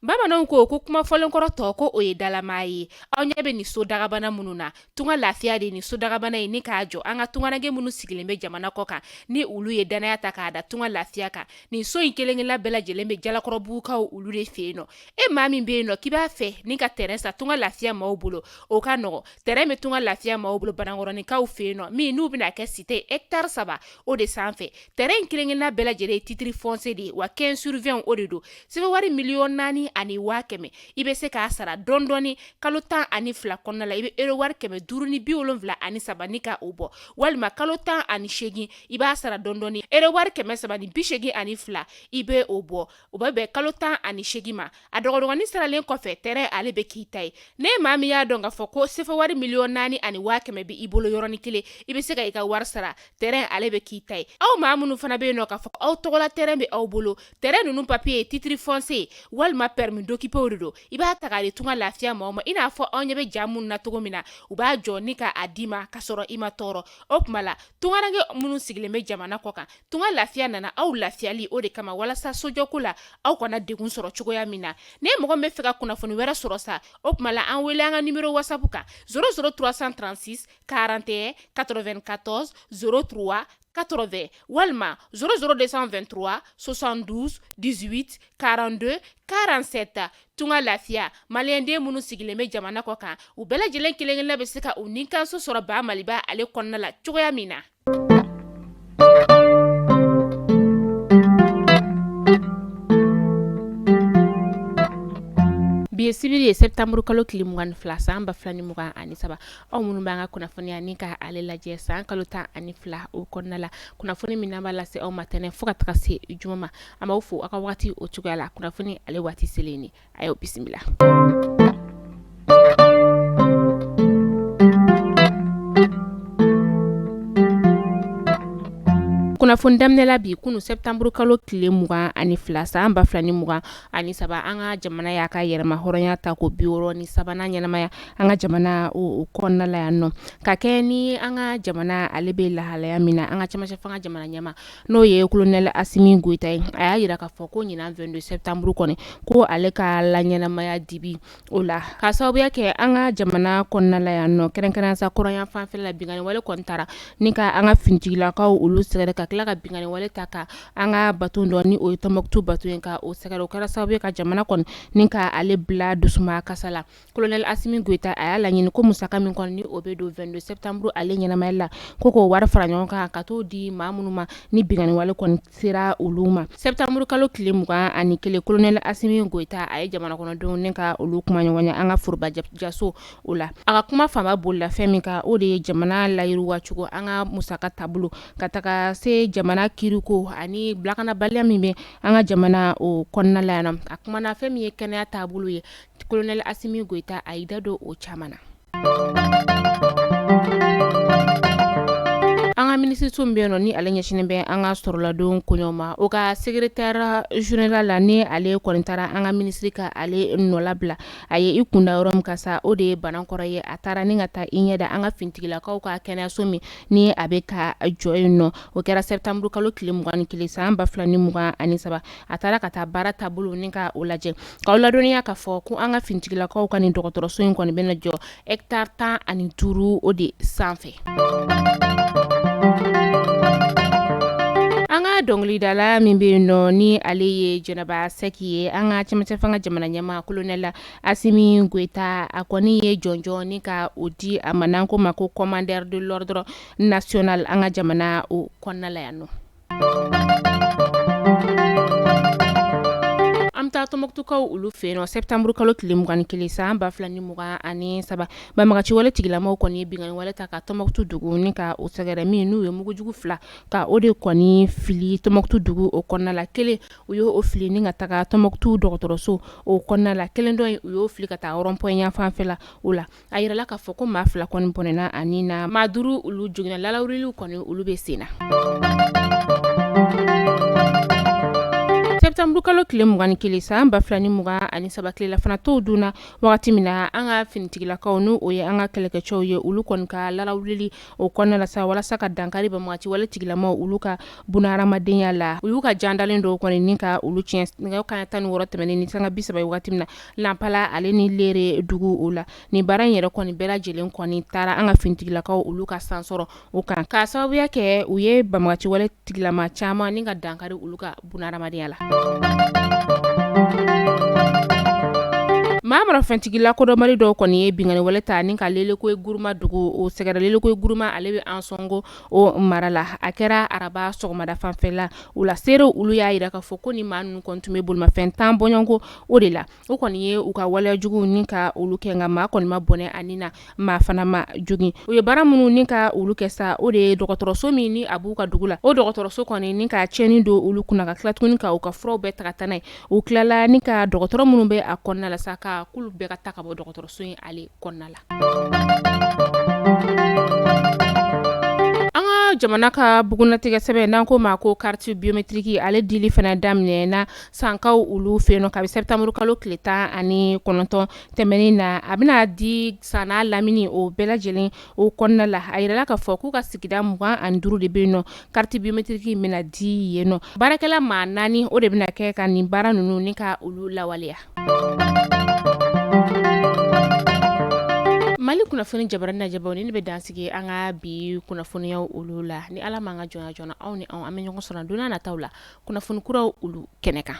Bamananw ko kuma fɔlen kɔrɔ tɔ ko o ye dalama ye. Aw ɲɛ bɛ ni so dagabana minnu na, tunga lafiya de ni so dagabana ye ni k'a jɔ an ka tunganage minnu sigilen bɛ jamana kɔ kan ni olu ye danaya ta k'a da tunga lafiya kan. Nin so in kelen-kelenna bɛɛ lajɛlen bɛ jalakɔrɔbugukaw olu de fɛ yen nɔ. E maa min bɛ yen nɔ k'i b'a fɛ ni ka terrain sa tunga lafiya maaw bolo, o ka nɔgɔ. Terrain bɛ tunga lafiya maaw bolo Banankɔrɔnikaw fɛ yen nɔ min n'u bɛna kɛ cité hectare 3 o de sanfɛ. Terrain kelen-kelenna bɛɛ lajɛlen ye titre foncier de ye wa 15/20 o de don. Sɛbɛnwari 4,400,000 ani 100,000 i bɛ se k'a sara dɔɔni kalo 12 kɔnɔna la i bɛ euro wari 573 ni ka o bɔ walima kalo 18 i b'a sara dɔɔni euro wari 382 i bɛ o bɔ o bɛ bɛn kalo 18 ma a dɔgɔdɔgɔnin saralen kɔfɛ terrain ale bɛ k'i ta ye ne maa min y'a dɔn k'a fɔ ko sɛbɛnwari 4,400,000 ani 100,000 bɛ i bolo yɔrɔnin kelen i bɛ se ka i ka wari sara terrain ale bɛ k'i ta ye aw maa minnu fana bɛ yen nɔ k'a fɔ aw tɔgɔla terrain bɛ aw bolo terrain ninnu papier ye titre foncier walima permis d'occuper de don i b'a ta k'a di tunga lafiya maaw ma i n'a fɔ aw ɲɛ bɛ ja minnu na cogo min na u b'a jɔ ni ka a d'i ma ka sɔrɔ i ma tɔɔrɔ o tuma la tunganage minnu sigilen bɛ jamana kɔ kan tunga lafiya nana aw lafiyali o de kama walasa sojɔko la aw kana degun sɔrɔ cogoya min na ne mɔgɔ min bɛ fɛ ka kunnafoni wɛrɛ sɔrɔ sa o tuma la an wele an ka numéro WhatsApp kan 00336 41 94 03 80 walima 00223 72 18 42 47 tunga lafiya maliyɛnden minnu sigilen bɛ jamana kɔ kan u bɛɛ lajɛlen kelen-kelenna bɛ se ka u ninkanso sɔrɔ ba maliba ale kɔnɔna la cogoya min na. Bi ye sibiri ye septembre kalo tile 22 san 2023 aw minnu b'an ka kunnafoniya ni ka ale lajɛ san kalo 12 o kɔnɔna la kunnafoni min b'a lase aw ma tɛnɛ fo ka taga se juma ma an b'aw fo aw ka waati o cogoya la kunnafoni ale waati selen ni a y'o bisimila. Kunnafoni daminɛla bi kunu septembre kalo tile 22 san 2023 an ka jamana y'a ka yɛrɛma hɔrɔnya ta ko 63 ɲɛnamaya an ka jamana o kɔnɔna la yan nɔ ka kɛ ni an ka jamana ale bɛ lahalaya min na an ka cɛmancɛ fanga jamana ɲɛma n'o ye colonel Asimi Goita ye a y'a yira k'a fɔ ko ɲinan 22 septembre kɔni ko ale ka la ɲɛnamaya dibi o la ka sababuya kɛ an ka jamana kɔnɔna la yan nɔ kɛrɛnkɛrɛnnenya sa kɔrɔnya fanfɛla la bingani wale kɔni taara ni ka an ka fintigilakaw olu sɛgɛrɛ ka tila ka bingani wale ta ka an ka bato dɔ ni o ye Tɔnbukutu bato ye ka o sɛgɛrɛ o kɛra sababu ye ka jamana kɔni ni ka ale bila dusuma kasa la colonel Asimi Goita a y'a laɲini ko musaka min kɔni ni o bɛ don 22 septembre ale ɲɛnamaya la ko k'o wari fara ɲɔgɔn kan ka t'o di maa minnu ma ni bingani wale kɔni sera olu ma septembre kalo tile 21 colonel Asimi Goita a ye jamana kɔnɔdenw ni ka olu kuma ɲɔgɔnya an ka foroba jaso o la a ka kuma fanba bolila fɛn min kan o de ye jamana layiriwa cogo an ka musaka taabolo ka taga se jamana kiriko ani bilakanabaliya min bɛ an ka jamana o kɔnɔna la yan a kumana fɛn min ye kɛnɛya taabolo ye colonel Asimi Goita a y'i da don o caman na. An ka minisiriso min bɛ yen nɔ ni ale ɲɛsinen bɛ an ka sɔrɔladon koɲɔgɔn ma o ka secrétaire général la ni ale kɔni taara an ka minisiri ka ale nɔ labila a ye i kunda yɔrɔ min kan sa o de ye Banankɔrɔ ye a taara ni ka taa i ɲɛ da an ka fintigilakaw ka kɛnɛyaso min ni a bɛ ka jɔ yen nɔ o kɛra septembre kalo tile 21 san 2023 a taara ka taa baara taabolo ni ka o lajɛ k'aw ladɔnniya k'a fɔ ko an ka fintigilakaw ka nin dɔgɔtɔrɔso in kɔni bɛna jɔ hectare 15 o de sanfɛ. An ka dɔnkilidala min bɛ yen nɔ ni ale ye Jɛnɛba Sɛki ye an ka cɛmancɛ fanga jamana ɲɛmaa colonel Asimi Goita a kɔni ye jɔnjɔn ni ka o di a ma n'an ko ma ko commandeur de l'ordre national an ka jamana o kɔnɔna la yan nɔ. An taa Tɔnbukutukaw olu fɛ yen nɔ septembre kalo tile 21 san 2023 banbagaci wale tigilamaw kɔni ye bingani wale ta ka Tɔnbukutu dugu ni ka o sɛgɛrɛ min n'u ye mugujugu 2 ka o de kɔni fili Tɔnbukutu dugu o kɔnɔna la kelen u ye o fili ni ka taga Tɔnbukutu dɔgɔtɔrɔso o kɔnɔna la kelen dɔ u y'o fili ka taa rond-point yan fanfɛla o la a yirala k'a fɔ ko maa 2 kɔni bɔnɛna ani na maa 5 olu joginna lalawuriliw kɔni olu bɛ sen na. Septembre kalo tile 21 san ba filani muga ani saba kilela fana to duna wagati mina an ka finitigilakaw nu o ye an ka kɛlɛkɛcɛw ye olu kɔni ka larawulili o kɔnɔna la sa walasa ka dankari bamagati wale tigilamaw olu ka bunahadamadenya la u y'u ka jandalen dɔw kɔni ni ka olu tiɲɛ nɛgɛ kaɲa 16 tɛmɛnen ni sanga 30 wagati mina lampala ale ni lere dugu o la ni baara in yɛrɛ kɔni bɛɛ lajɛlen kɔni taara an ka finitigilakaw olu ka sansɔrɔ o kan ka sababuya kɛ u ye bamagati wale tigilama caman ni ka dankari olu ka bunahadamadenya la. Maamara fɛntigila kodɔnbali dɔw kɔni ye bingani wale ta ni ka leleko guruma dugu o sɛgɛrɛ leleko guruma ale bɛ an sɔngo o mara la a kɛra araba sɔgɔmada fanfɛla u la seerew olu y'a yira k'a fɔ ko ni maa ninnu kɔni tun bɛ bolimafɛn tan bɔɲɔnko o de la o kɔni ye u ka waleyajugu ni ka olu kɛ nka maa kɔni ma bɔnɛ ani na maa fana ma jogin u ye baara minnu ni ka olu kɛ sa o de ye dɔgɔtɔrɔso min ni a b'u ka dugu la o dɔgɔtɔrɔso kɔni ni ka tiɲɛni don olu kunna ka tila tuguni ka u ka furaw bɛɛ taga taa n'a ye u tilala ni ka dɔgɔtɔrɔ minnu bɛ a kɔnɔna la sa ka kulu bɛɛ ka ta ka bɔ dɔgɔtɔrɔso in ale kɔnɔna la. An ka jamana ka bugunatigɛ sɛbɛn n'an ko ma ko carte biométrique ale dili fana daminɛ na sankaw olu fɛ yen nɔ kabi septembre kalo tile 19 tɛmɛnen na a bɛna di san n'a lamini o bɛɛ lajɛlen o kɔnɔna la a yirala k'a fɔ k'u ka sigida 25 de bɛ yen nɔ carte biométrique bɛna di yen nɔ baarakɛla maa 4 o de bɛna kɛ ka nin baara ninnu ni ka olu lawaleya. Mali kunnafoni jabarani na jabaw ni bɛ dansigi an ka bi kunnafoniyaw olu la ni ala m'an ka jɔnya joona aw ni an bɛ ɲɔgɔn sɔrɔ don n'a nataw la kunnafoni kuraw olu kɛnɛ kan.